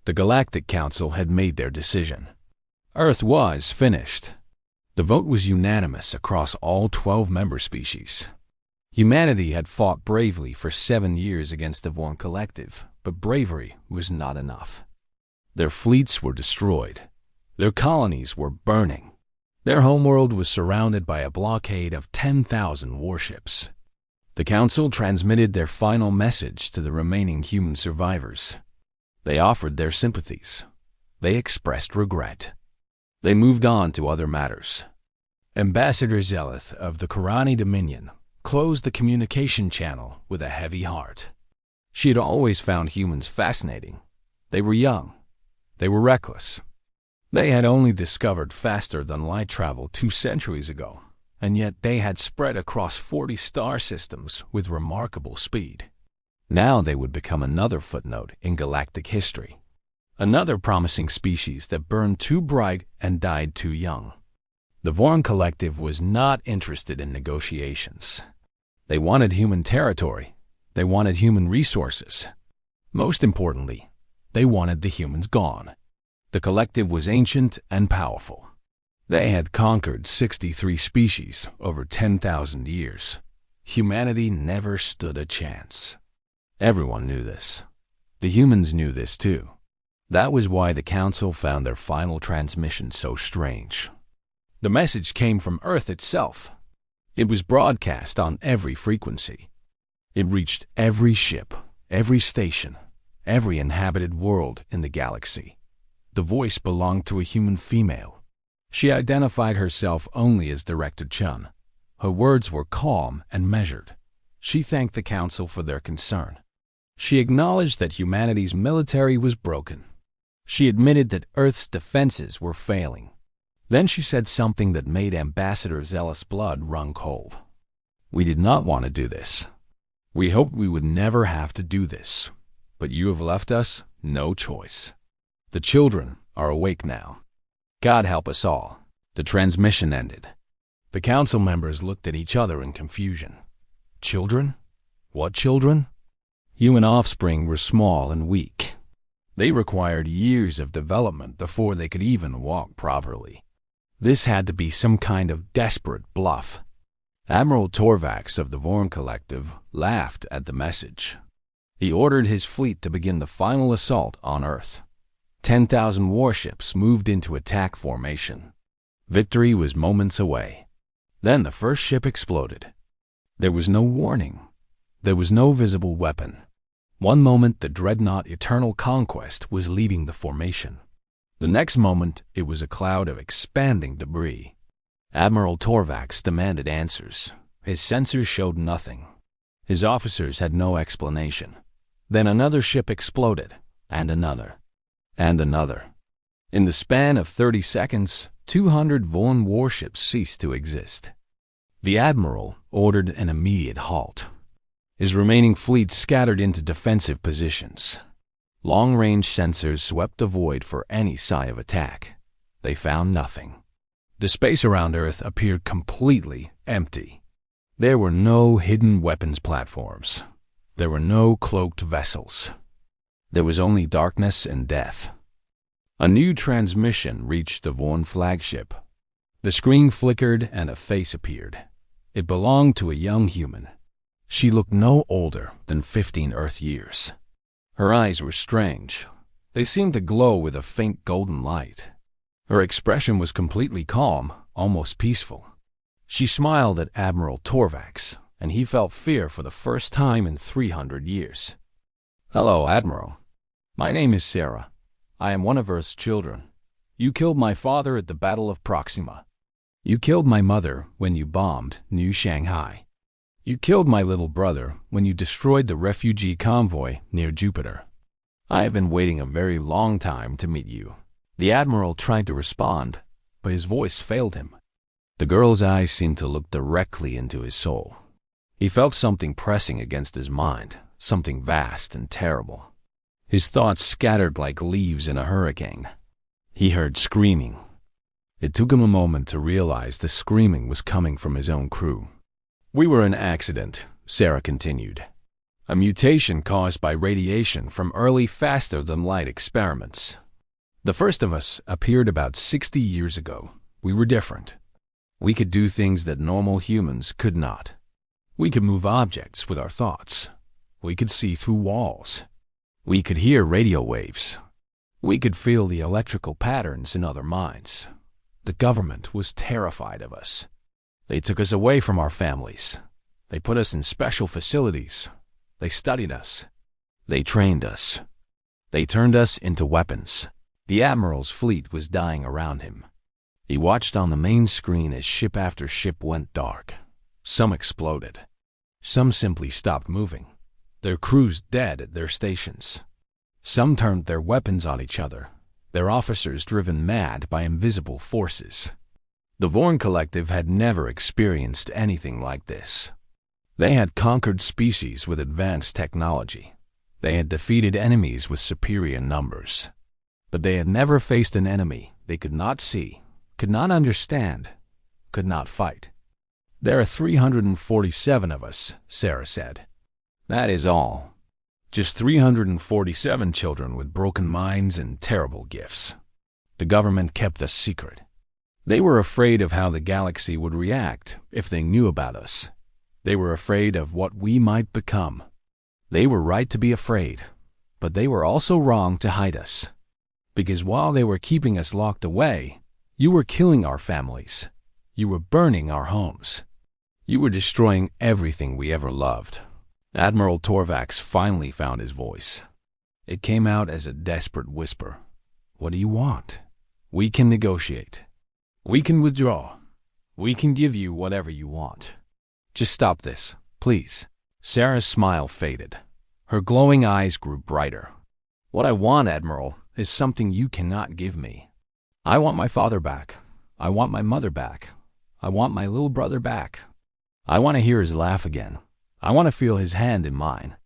The Galactic Council had made their decision. Earth was finished. The vote was unanimous across all 12 member species. Humanity had fought bravely for 7 years against the Vorn Collective, but bravery was not enough. Their fleets were destroyed. Their colonies were burning. Their homeworld was surrounded by a blockade of 10,000 warships. The Council transmitted their final message to the remaining human survivors. They offered their sympathies. They expressed regret. They moved on to other matters. Ambassador Zeleth of the Karani Dominion closed the communication channel with a heavy heart. She had always found humans fascinating. They were young. They were reckless. They had only discovered faster-than-light travel 2 centuries ago, and yet they had spread across 40 star systems with remarkable speed. Now they would become another footnote in galactic history. Another promising species that burned too bright and died too young. The Vorn Collective was not interested in negotiations. They wanted human territory. They wanted human resources. Most importantly, they wanted the humans gone. The Collective was ancient and powerful. They had conquered 63 species over 10,000 years. Humanity never stood a chance. Everyone knew this. The humans knew this too. That was why the Council found their final transmission so strange. The message came from Earth itself. It was broadcast on every frequency. It reached every ship, every station, every inhabited world in the galaxy. The voice belonged to a human female. She identified herself only as Director Chun. Her words were calm and measured. She thanked the Council for their concern. She acknowledged that humanity's military was broken. She admitted that Earth's defenses were failing. Then she said something that made Ambassador Zeleth's blood run cold. "We did not want to do this. We hoped we would never have to do this. But you have left us no choice. The children are awake now. God help us all." The transmission ended. The Council members looked at each other in confusion. Children? What children? Human offspring were small and weak. They required years of development before they could even walk properly. This had to be some kind of desperate bluff. Admiral Torvax of the Vorn Collective laughed at the message. He ordered his fleet to begin the final assault on Earth. 10,000 warships moved into attack formation. Victory was moments away. Then the first ship exploded. There was no warning. There was no visible weapon. One moment the dreadnought Eternal Conquest was leaving the formation. The next moment it was a cloud of expanding debris. Admiral Torvax demanded answers. His sensors showed nothing. His officers had no explanation. Then another ship exploded, and another, and another. In the span of 30 seconds, 200 Vorn warships ceased to exist. The Admiral ordered an immediate halt. His remaining fleet scattered into defensive positions. Long-range sensors swept the void for any sign of attack. They found nothing. The space around Earth appeared completely empty. There were no hidden weapons platforms. There were no cloaked vessels. There was only darkness and death. A new transmission reached the Vorn flagship. The screen flickered and a face appeared. It belonged to a young human. She looked no older than 15 Earth years. Her eyes were strange. They seemed to glow with a faint golden light. Her expression was completely calm, almost peaceful. She smiled at Admiral Torvax, and he felt fear for the first time in 300 years. "Hello, Admiral. My name is Sarah. I am one of Earth's children. You killed my father at the Battle of Proxima. You killed my mother when you bombed New Shanghai. You killed my little brother when you destroyed the refugee convoy near Jupiter. I have been waiting a very long time to meet you." The Admiral tried to respond, but his voice failed him. The girl's eyes seemed to look directly into his soul. He felt something pressing against his mind, something vast and terrible. His thoughts scattered like leaves in a hurricane. He heard screaming. It took him a moment to realize the screaming was coming from his own crew. "We were an accident," Sarah continued. a mutation caused by radiation from early faster-than-light experiments. The first of us appeared about 60 years ago. We were different. We could do things that normal humans could not. We could move objects with our thoughts. We could see through walls. We could hear radio waves. We could feel the electrical patterns in other minds. The government was terrified of us. They took us away from our families. They put us in special facilities. They studied us. They trained us. They turned us into weapons. The Admiral's fleet was dying around him. He watched on the main screen as ship after ship went dark. Some exploded. Some simply stopped moving, their crews dead at their stations. Some turned their weapons on each other, their officers driven mad by invisible forces. The Vorn Collective had never experienced anything like this. They had conquered species with advanced technology. They had defeated enemies with superior numbers. But they had never faced an enemy they could not see, could not understand, could not fight. "There are 347 of us," Sarah said. "That is all. Just 347 children with broken minds and terrible gifts." The government kept us secret. They were afraid of how the galaxy would react if they knew about us. They were afraid of what we might become. They were right to be afraid, but they were also wrong to hide us. Because while they were keeping us locked away, you were killing our families. You were burning our homes. You were destroying everything we ever loved. Admiral Torvax finally found his voice. It came out as a desperate whisper. "What do you want? We can negotiate. We can withdraw. We can give you whatever you want. Just stop this, please." Sarah's smile faded. Her glowing eyes grew brighter. "What I want, Admiral, is something you cannot give me. I want my father back. I want my mother back. I want my little brother back. I want to hear his laugh again. I want to feel his hand in mine.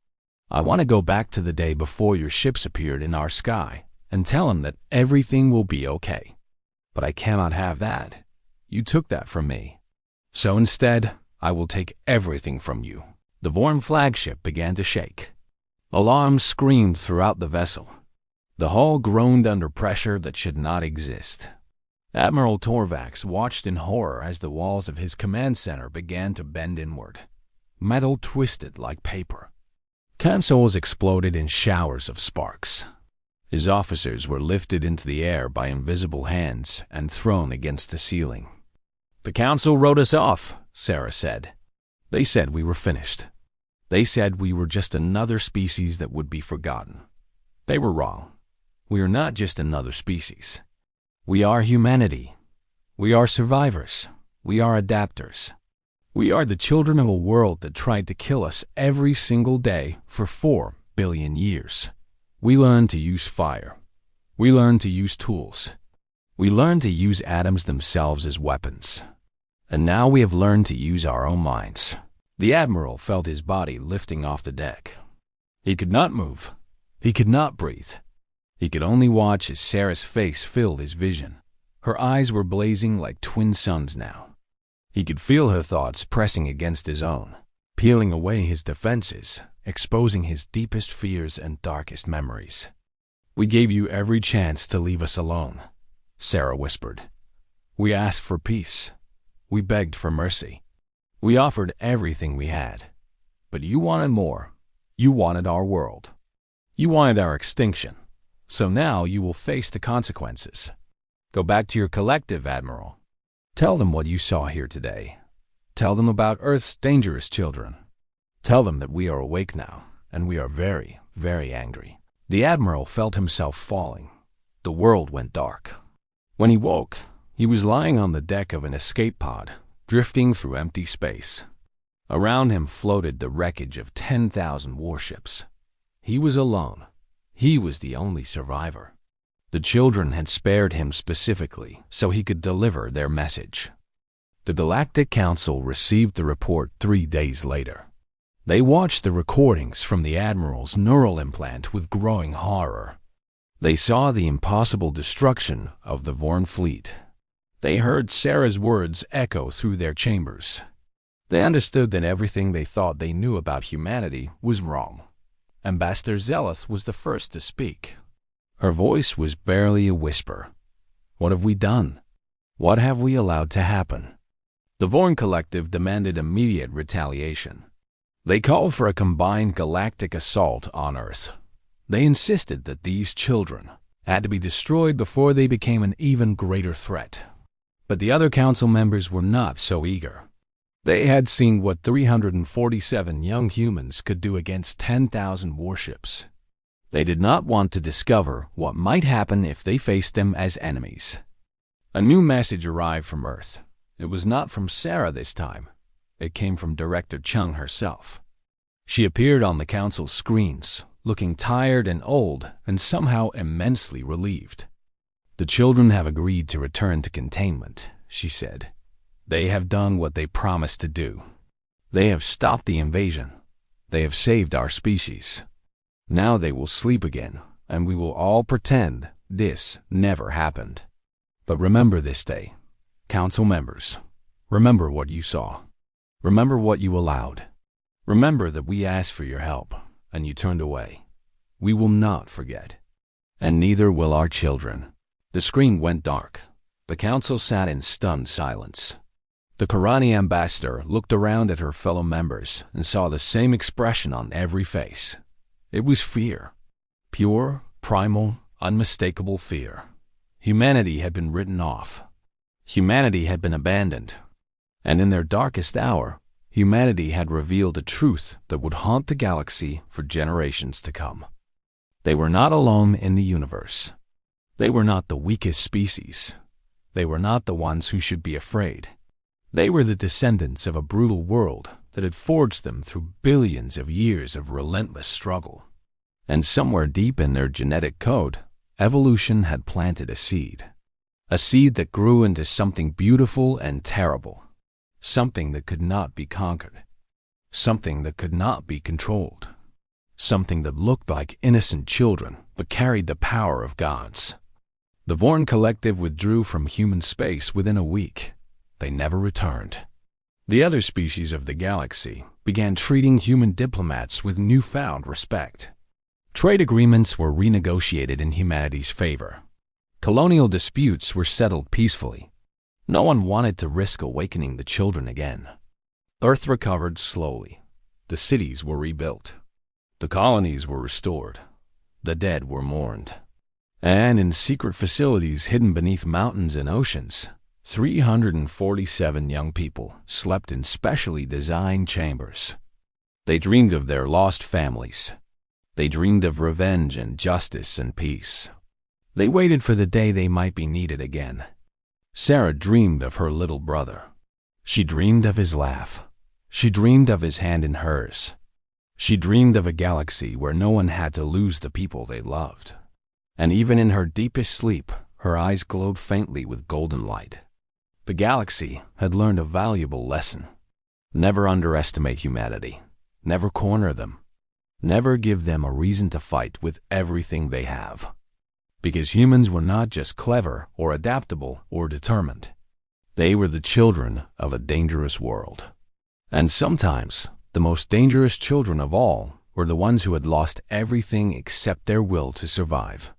I want to go back to the day before your ships appeared in our sky and tell him that everything will be okay. But I cannot have that. You took that from me. So instead, I will take everything from you." The Vorn flagship began to shake. Alarms screamed throughout the vessel. The hull groaned under pressure that should not exist. Admiral Torvax watched in horror as the walls of his command center began to bend inward. Metal twisted like paper. Consoles exploded in showers of sparks. His officers were lifted into the air by invisible hands and thrown against the ceiling. "The Council wrote us off," Sarah said. "They said we were finished. They said we were just another species that would be forgotten. They were wrong. We are not just another species. We are humanity. We are survivors. We are adapters. We are the children of a world that tried to kill us every single day for 4 billion years. We learned to use fire. We learned to use tools. We learned to use atoms themselves as weapons. And now we have learned to use our own minds." The Admiral felt his body lifting off the deck. He could not move. He could not breathe. He could only watch as Sarah's face filled his vision. Her eyes were blazing like twin suns now. He could feel her thoughts pressing against his own, peeling away his defenses, exposing his deepest fears and darkest memories. "We gave you every chance to leave us alone," Sarah whispered. "We asked for peace. We begged for mercy. We offered everything we had. But you wanted more. You wanted our world. You wanted our extinction. So now you will face the consequences. Go back to your collective, Admiral. Tell them what you saw here today. Tell them about Earth's dangerous children. Tell them that we are awake now, and we are very, very angry." The Admiral felt himself falling. The world went dark. When he woke, he was lying on the deck of an escape pod, drifting through empty space. Around him floated the wreckage of 10,000 warships. He was alone. He was the only survivor. The children had spared him specifically so he could deliver their message. The Galactic Council received the report 3 days later. They watched the recordings from the Admiral's neural implant with growing horror. They saw the impossible destruction of the Vorn fleet. They heard Sarah's words echo through their chambers. They understood that everything they thought they knew about humanity was wrong. Ambassador Zeleth was the first to speak. Her voice was barely a whisper. What have we done? What have we allowed to happen? The Vorn Collective demanded immediate retaliation. They called for a combined galactic assault on Earth. They insisted that these children had to be destroyed before they became an even greater threat. But the other council members were not so eager. They had seen what 347 young humans could do against 10,000 warships. They did not want to discover what might happen if they faced them as enemies. A new message arrived from Earth. It was not from Sarah this time. It came from Director Chung herself. She appeared on the council's screens, looking tired and old and somehow immensely relieved. The children have agreed to return to containment, she said. They have done what they promised to do. They have stopped the invasion. They have saved our species. Now they will sleep again, and we will all pretend this never happened. But remember this day, council members. Remember what you saw. Remember what you allowed. Remember that we asked for your help, and you turned away. We will not forget. And neither will our children. The screen went dark. The council sat in stunned silence. The Karani ambassador looked around at her fellow members and saw the same expression on every face. It was fear. Pure, primal, unmistakable fear. Humanity had been written off. Humanity had been abandoned. And in their darkest hour, humanity had revealed a truth that would haunt the galaxy for generations to come. They were not alone in the universe. They were not the weakest species. They were not the ones who should be afraid. They were the descendants of a brutal world that had forged them through billions of years of relentless struggle. And somewhere deep in their genetic code, evolution had planted a seed that grew into something beautiful and terrible, something that could not be conquered, something that could not be controlled, something that looked like innocent children but carried the power of gods. The Vorn Collective withdrew from human space within a week. They never returned. The other species of the galaxy began treating human diplomats with newfound respect. Trade agreements were renegotiated in humanity's favor. Colonial disputes were settled peacefully. No one wanted to risk awakening the children again. Earth recovered slowly. The cities were rebuilt. The colonies were restored. The dead were mourned. And in secret facilities hidden beneath mountains and oceans, 347 young people slept in specially designed chambers. They dreamed of their lost families. They dreamed of revenge and justice and peace. They waited for the day they might be needed again. Sarah dreamed of her little brother. She dreamed of his laugh. She dreamed of his hand in hers. She dreamed of a galaxy where no one had to lose the people they loved. And even in her deepest sleep, her eyes glowed faintly with golden light. The galaxy had learned a valuable lesson. Never underestimate humanity. Never corner them. Never give them a reason to fight with everything they have. Because humans were not just clever or adaptable or determined. They were the children of a dangerous world. And sometimes, the most dangerous children of all were the ones who had lost everything except their will to survive.